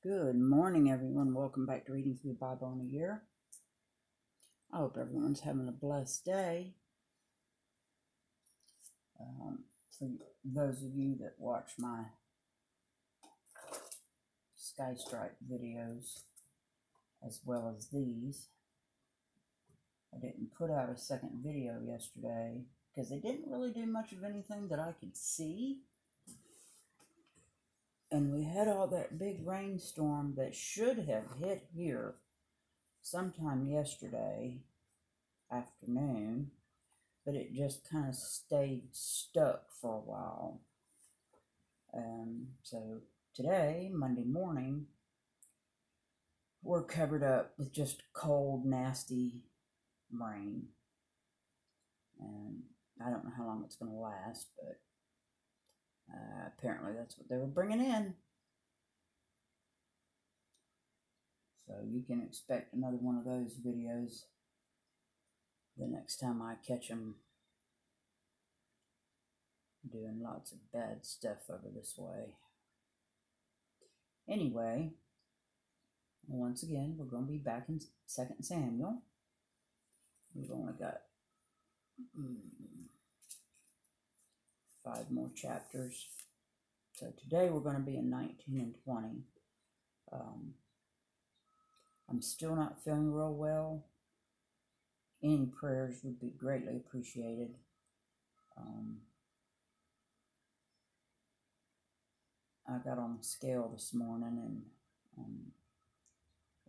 Good morning, everyone. Welcome back to Reading Through the Bible in a Year. I hope everyone's having a blessed day. For those of you that watch my Sky Stripe videos, as well as these, I didn't put out a second video yesterday because they didn't really do much of anything that I could see. And we had all that big rainstorm that should have hit here sometime yesterday afternoon, but it just kind of stayed stuck for a while. So today, Monday morning, we're covered up with just cold, nasty rain. And I don't know how long it's going to last, but apparently that's what they were bringing in. So you can expect another one of those videos the next time I catch them doing lots of bad stuff over this way. Anyway, once again, we're going to be back in 2 Samuel. We've only got 5 more chapters. So today we're going to be in 19 and 20. I'm still not feeling real well. Any prayers would be greatly appreciated. I got on the scale this morning, and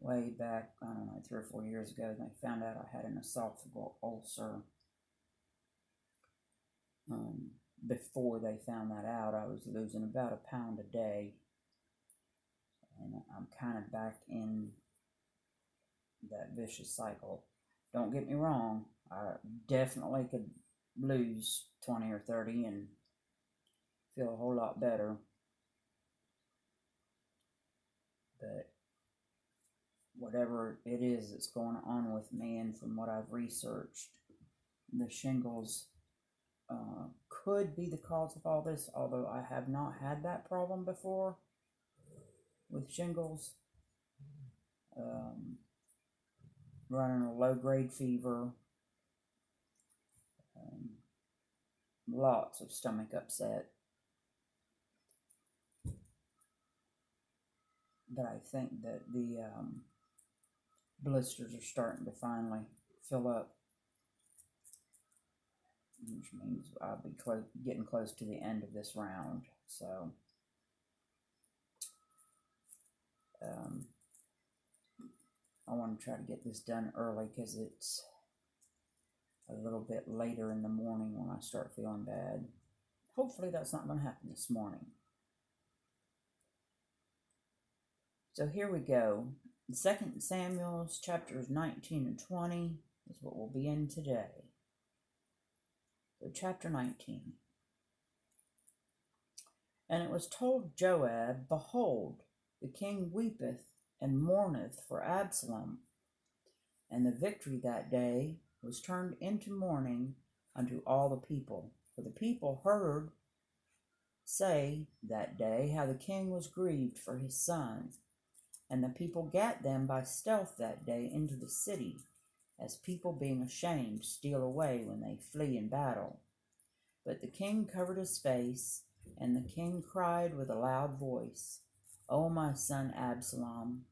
way back, I don't know, 3 or 4 years ago, they found out I had an esophageal ulcer. Before they found that out, I was losing about a pound a day, and I'm kind of back in that vicious cycle. Don't get me wrong, I definitely could lose 20 or 30 and feel a whole lot better. But whatever it is that's going on with me, and from what I've researched, the shingles could be the cause of all this, although I have not had that problem before with shingles. Running a low-grade fever, lots of stomach upset. But I think that the blisters are starting to finally fill up, which means I'll be getting close to the end of this round. So I want to try to get this done early because it's a little bit later in the morning when I start feeling bad. Hopefully that's not going to happen this morning. So here we go. 2 Samuel chapters 19 and 20 is what we'll be in today. So chapter 19. And it was told Joab, Behold, the king weepeth and mourneth for Absalom. And the victory that day was turned into mourning unto all the people. For the people heard say that day how the king was grieved for his son. And the people gat them by stealth that day into the city, as people being ashamed steal away when they flee in battle. But the king covered his face, and the king cried with a loud voice, O my son Absalom,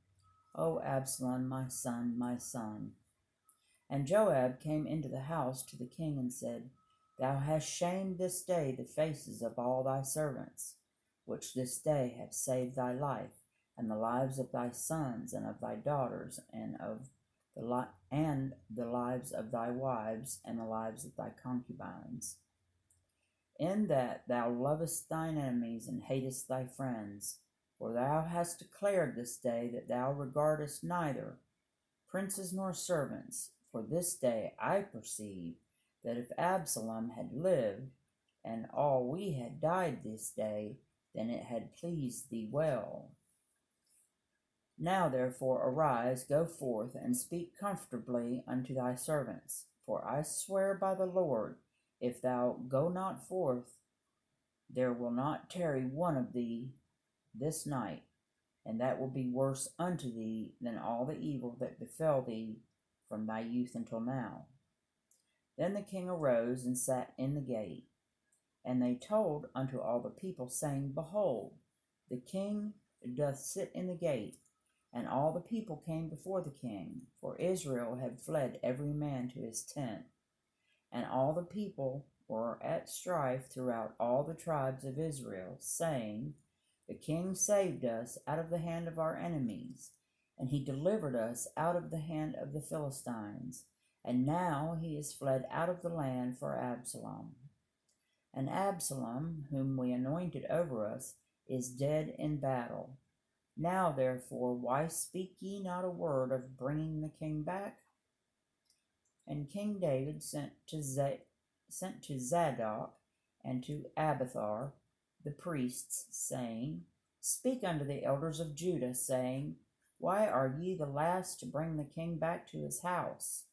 O Absalom, my son, my son. And Joab came into the house to the king and said, Thou hast shamed this day the faces of all thy servants, which this day have saved thy life, and the lives of thy sons and of thy daughters, and the lives of thy wives, and the lives of thy concubines. In that thou lovest thine enemies and hatest thy friends, for thou hast declared this day that thou regardest neither princes nor servants. For this day I perceive that if Absalom had lived, and all we had died this day, then it had pleased thee well. Now therefore arise, go forth, and speak comfortably unto thy servants. For I swear by the Lord, if thou go not forth, there will not tarry one of thee this night. and that will be worse unto thee than all the evil that befell thee from thy youth until now. Then the king arose and sat in the gate. And they told unto all the people, saying, Behold, the king doth sit in the gate. And all the people came before the king, for Israel had fled every man to his tent. And all the people were at strife throughout all the tribes of Israel, saying, The king saved us out of the hand of our enemies, and he delivered us out of the hand of the Philistines. And now he is fled out of the land for Absalom. And Absalom, whom we anointed over us, is dead in battle. Now therefore, why speak ye not a word of bringing the king back? And King David sent to Zadok and to Abiathar the priests, saying, Speak unto the elders of Judah, saying, Why are ye the last to bring the king back to his house?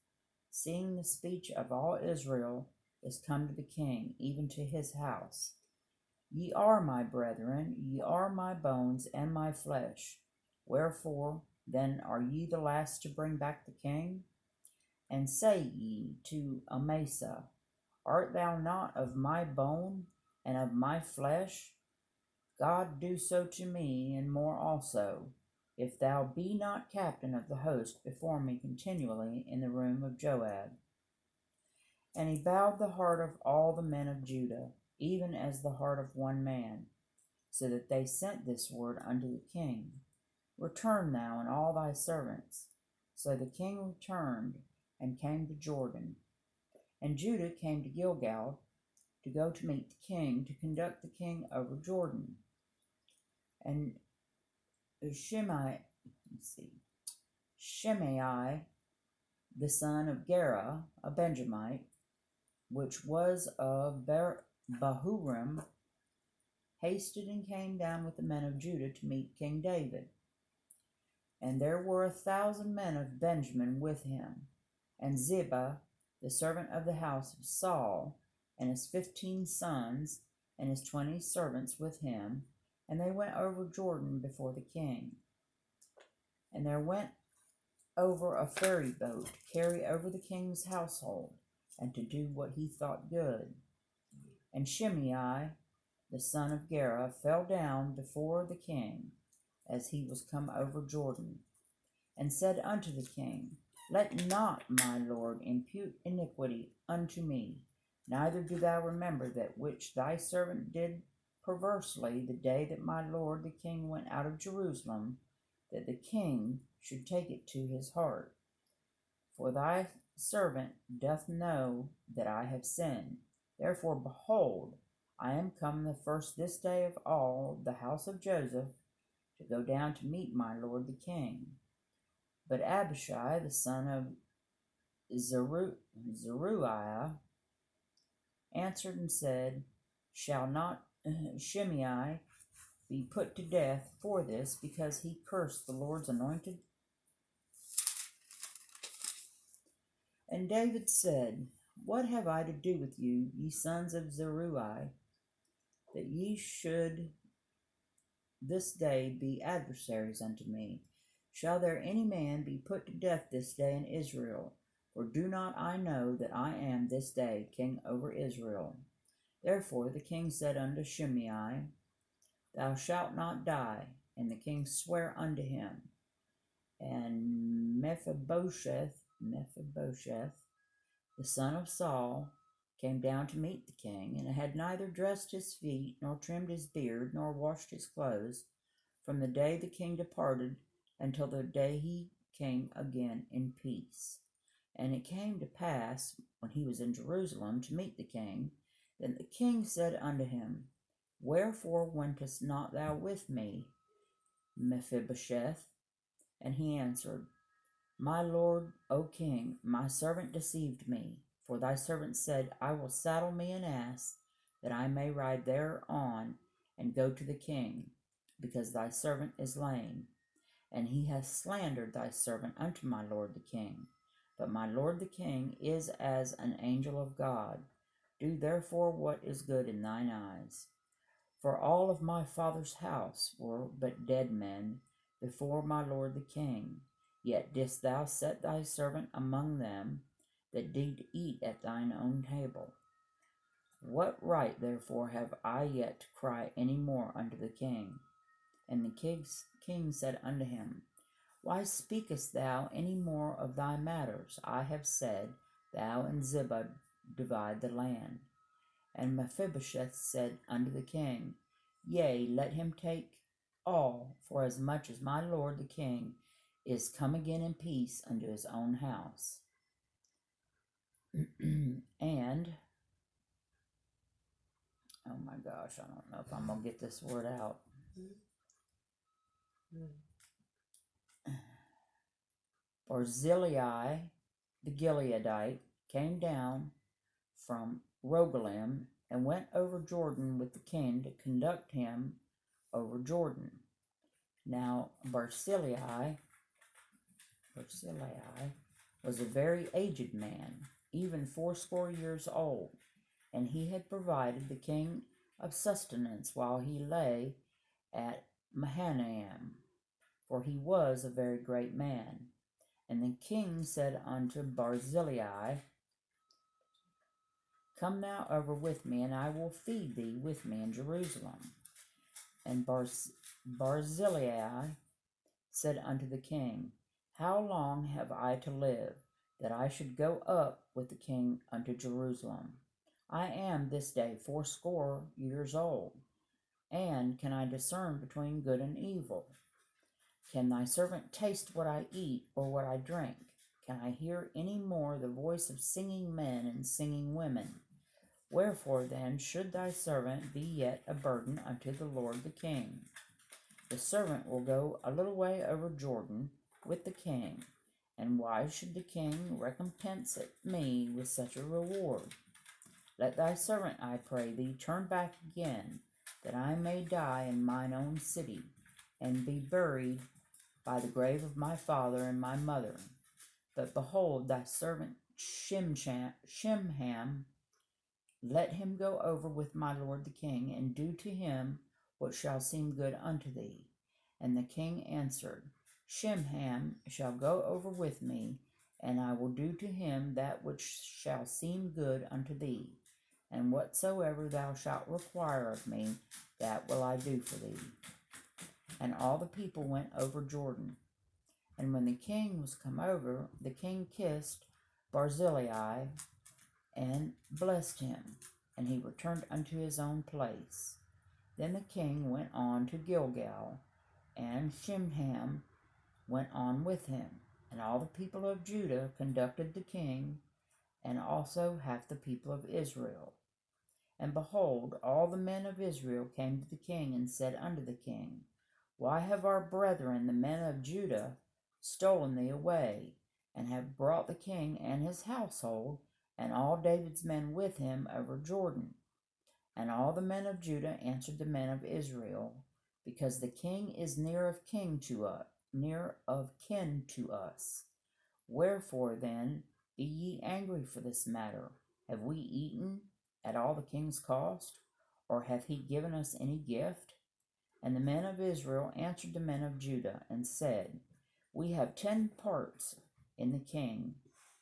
Seeing the speech of all Israel is come to the king, even to his house. Ye are my brethren, ye are my bones and my flesh. Wherefore then are ye the last to bring back the king? And say ye to Amasa, Art thou not of my bone and of my flesh? God do so to me, and more also, if thou be not captain of the host before me continually in the room of Joab. And he bowed the heart of all the men of Judah, even as the heart of one man, so that they sent this word unto the king, Return thou and all thy servants. So the king returned and came to Jordan. And Judah came to Gilgal to go to meet the king, to conduct the king over Jordan. And Shimei, the son of Gera, a Benjamite, which was of Bahurim, hasted and came down with the men of Judah to meet King David. And there were 1,000 men of Benjamin with him, and Ziba, the servant of the house of Saul, and his 15 sons, and his 20 servants with him, and they went over Jordan before the king. And there went over a ferry boat to carry over the king's household, and to do what he thought good. And Shimei, the son of Gera, fell down before the king, as he was come over Jordan, and said unto the king, Let not my lord impute iniquity unto me, neither do thou remember that which thy servant did perversely the day that my lord the king went out of Jerusalem, that the king should take it to his heart. For thy servant doth know that I have sinned. Therefore, behold, I am come the first this day of all the house of Joseph to go down to meet my lord the king. But Abishai, the son of Zeruiah, answered and said, Shall not Shimei be put to death for this, because he cursed the Lord's anointed? And David said, What have I to do with you, ye sons of Zeruiah, that ye should this day be adversaries unto me? Shall there any man be put to death this day in Israel? For do not I know that I am this day king over Israel? Therefore the king said unto Shimei, Thou shalt not die. And the king sware unto him. And Mephibosheth, the son of Saul, came down to meet the king, and had neither dressed his feet, nor trimmed his beard, nor washed his clothes, from the day the king departed until the day he came again in peace. And it came to pass, when he was in Jerusalem to meet the king, that the king said unto him, Wherefore wentest not thou with me, Mephibosheth? And he answered, My lord, O king, my servant deceived me. For thy servant said, I will saddle me an ass, that I may ride thereon, and go to the king, because thy servant is lame. And he hath slandered thy servant unto my lord the king. But my lord the king is as an angel of God. Do therefore what is good in thine eyes. For all of my father's house were but dead men, before my lord the king. Yet didst thou set thy servant among them that did eat at thine own table. What right therefore have I yet to cry any more unto the king? And the king said unto him, Why speakest thou any more of thy matters? I have said, Thou and Ziba divide the land. And Mephibosheth said unto the king, Yea, let him take all, for as much as my lord the king is come again in peace unto his own house. And, oh my gosh, I don't know if I'm going to get this word out. Barzillai the Gileadite came down from Rogelim and went over Jordan with the king to conduct him over Jordan. Now Barzillai was a very aged man, even 80 years old, and he had provided the king of sustenance while he lay at Mahanaim, for he was a very great man. And the king said unto Barzillai, Come now over with me, and I will feed thee with me in Jerusalem. And Barzillai said unto the king, How long have I to live, that I should go up with the king unto Jerusalem? I am this day 80 years old, and can I discern between good and evil? Can thy servant taste what I eat or what I drink? Can I hear any more the voice of singing men and singing women? Wherefore then should thy servant be yet a burden unto the Lord the king? The servant will go a little way over Jordan with the king, and why should the king recompense me with such a reward? Let thy servant, I pray thee, turn back again, that I may die in mine own city, and be buried by the grave of my father and my mother. But behold, thy servant Shimham, let him go over with my lord the king, and do to him what shall seem good unto thee. And the king answered, Shimham shall go over with me, and I will do to him that which shall seem good unto thee. And whatsoever thou shalt require of me, that will I do for thee. And all the people went over Jordan. And when the king was come over, the king kissed Barzillai and blessed him, and he returned unto his own place. Then the king went on to Gilgal, and Shimham went on with him. And all the people of Judah conducted the king, and also half the people of Israel. And behold, all the men of Israel came to the king and said unto the king, Why have our brethren, the men of Judah, stolen thee away, and have brought the king and his household, and all David's men with him over Jordan? And all the men of Judah answered the men of Israel, Because the king is near of kin to us. Wherefore then be ye angry for this matter? Have we eaten at all the king's cost, or hath he given us any gift? And the men of Israel answered the men of Judah, and said, We have 10 parts in the king,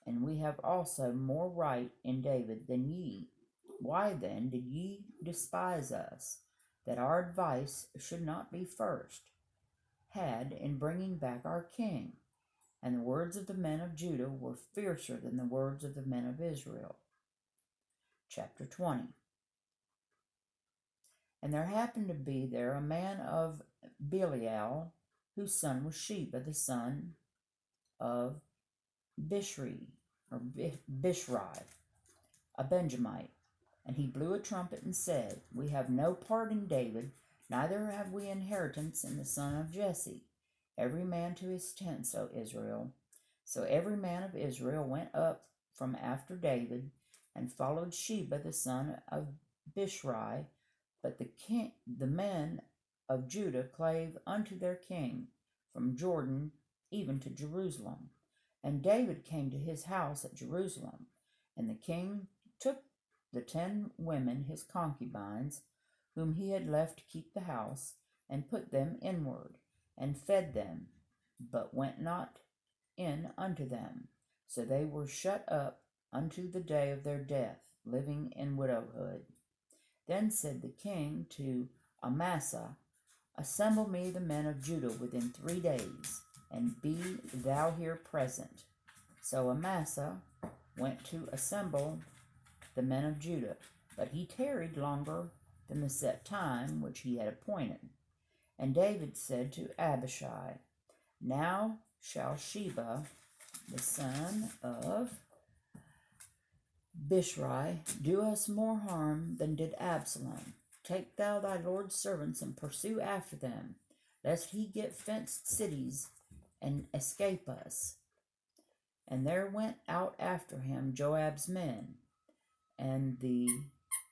and we have also more right in David than ye. Why then did ye despise us, that our advice should not be first had in bringing back our king? And the words of the men of Judah were fiercer than the words of the men of Israel. Chapter 20. And there happened to be there a man of Belial, whose son was Sheba, the son of Bishri, a Benjamite. And he blew a trumpet and said, We have no part in David, neither have we inheritance in the son of Jesse. Every man to his tents, O Israel. So every man of Israel went up from after David, and followed Sheba the son of Bishri. But the men of Judah clave unto their king from Jordan even to Jerusalem. And David came to his house at Jerusalem, and the king took the 10 women, his concubines, whom he had left to keep the house, and put them inward. and fed them, but went not in unto them. So they were shut up unto the day of their death, living in widowhood. Then said the king to Amasa, Assemble me the men of Judah within 3 days, and be thou here present. So Amasa went to assemble the men of Judah, but he tarried longer than the set time which he had appointed. And David said to Abishai, Now shall Sheba, the son of Bishri, do us more harm than did Absalom. Take thou thy Lord's servants and pursue after them, lest he get fenced cities and escape us. And there went out after him Joab's men, and the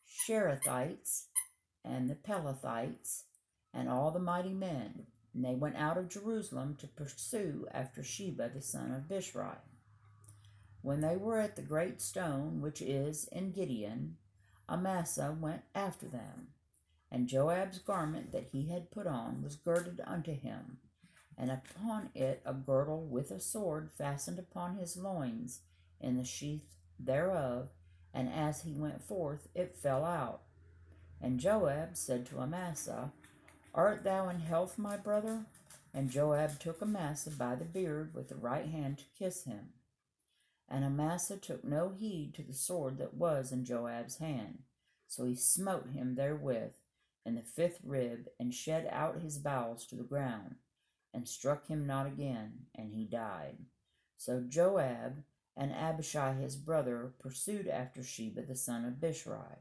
Sherethites, and the Pelethites, and all the mighty men. And they went out of Jerusalem to pursue after Sheba the son of Bishri. When they were at the great stone which is in Gideon, Amasa went after them. And Joab's garment that he had put on was girded unto him, and upon it a girdle with a sword fastened upon his loins in the sheath thereof, and as he went forth it fell out. And Joab said to Amasa, Art thou in health, my brother? And Joab took Amasa by the beard with the right hand to kiss him. And Amasa took no heed to the sword that was in Joab's hand. So he smote him therewith in the 5th rib, and shed out his bowels to the ground, and struck him not again, and he died. So Joab and Abishai his brother pursued after Sheba the son of Bishri.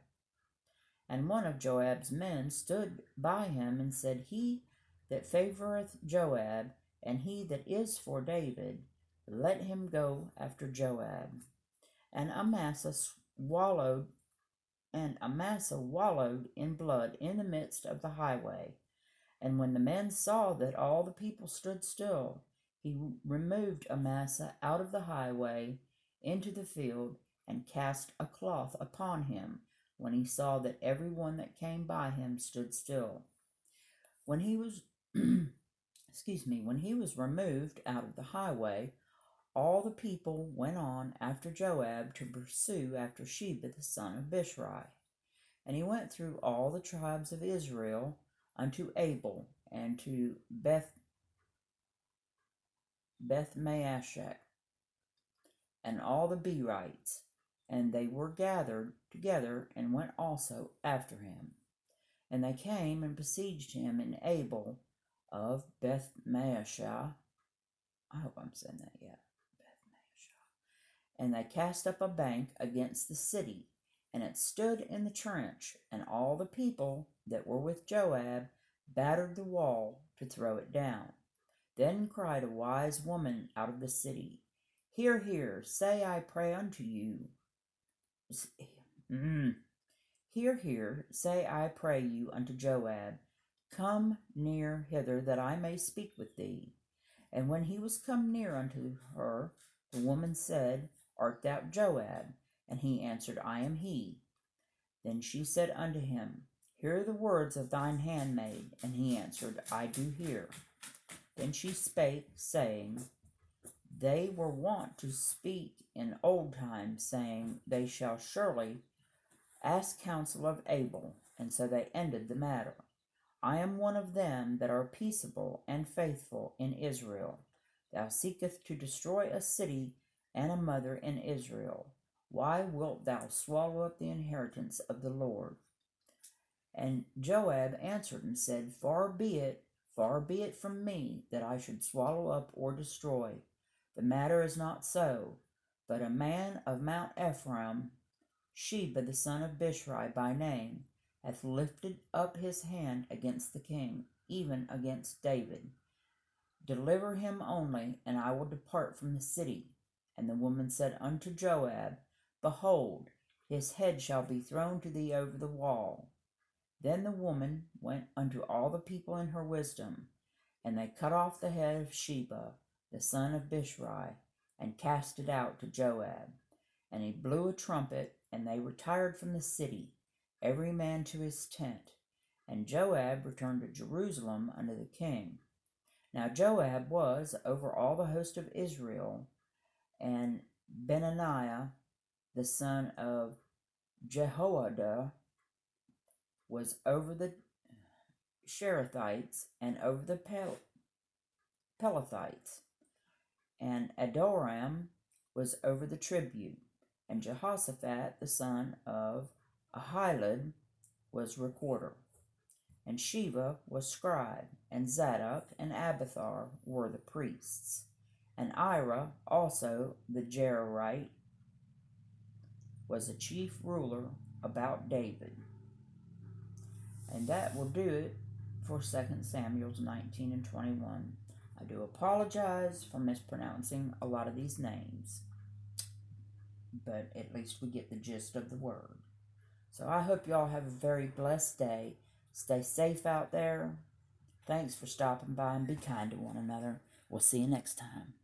And one of Joab's men stood by him and said, He that favoreth Joab, and he that is for David, let him go after Joab. And Amasa wallowed in blood in the midst of the highway. And when the men saw that all the people stood still, he removed Amasa out of the highway into the field, and cast a cloth upon him, when he saw that every one that came by him stood still. When he was when he was removed out of the highway, all the people went on after Joab to pursue after Sheba the son of Bishri. And he went through all the tribes of Israel unto Abel, and to Beth-maashech, and all the Berites, and they were gathered together, and went also after him. And they came and besieged him in Abel of Beth-maashah. I hope I'm saying that, yeah. Beth-maashah. And they cast up a bank against the city, and it stood in the trench, and all the people that were with Joab battered the wall to throw it down. Then cried a wise woman out of the city, Hear, hear, say, I pray unto you. Hear, hear, say, I pray you unto Joab, Come near hither, that I may speak with thee. And when he was come near unto her, the woman said, Art thou Joab? And he answered, I am he. Then she said unto him, Hear the words of thine handmaid. And he answered, I do hear. Then she spake, saying, They were wont to speak in old times, saying, They shall surely ask counsel of Abel. And so they ended the matter. I am one of them that are peaceable and faithful in Israel. Thou seekest to destroy a city and a mother in Israel. Why wilt thou swallow up the inheritance of the Lord? And Joab answered and said, Far be it from me that I should swallow up or destroy. The matter is not so, but a man of Mount Ephraim, Sheba the son of Bishri by name, hath lifted up his hand against the king, even against David. Deliver him only, and I will depart from the city. And the woman said unto Joab, Behold, his head shall be thrown to thee over the wall. Then the woman went unto all the people in her wisdom, and they cut off the head of Sheba, the son of Bishri, and cast it out to Joab. And he blew a trumpet, and they retired from the city, every man to his tent. And Joab returned to Jerusalem unto the king. Now Joab was over all the host of Israel, and Benaniah, the son of Jehoiada, was over the Sherethites and over the Pelethites, and Adoram was over the tribute, and Jehoshaphat, the son of Ahilud, was recorder, and Sheva was scribe, and Zadok and Abiathar were the priests, and Ira also the Jerarite was the chief ruler about David. And that will do it for 2 Samuel 19 and 21. I do apologize for mispronouncing a lot of these names, but at least we get the gist of the word. So I hope y'all have a very blessed day. Stay safe out there. Thanks for stopping by, and be kind to one another. We'll see you next time.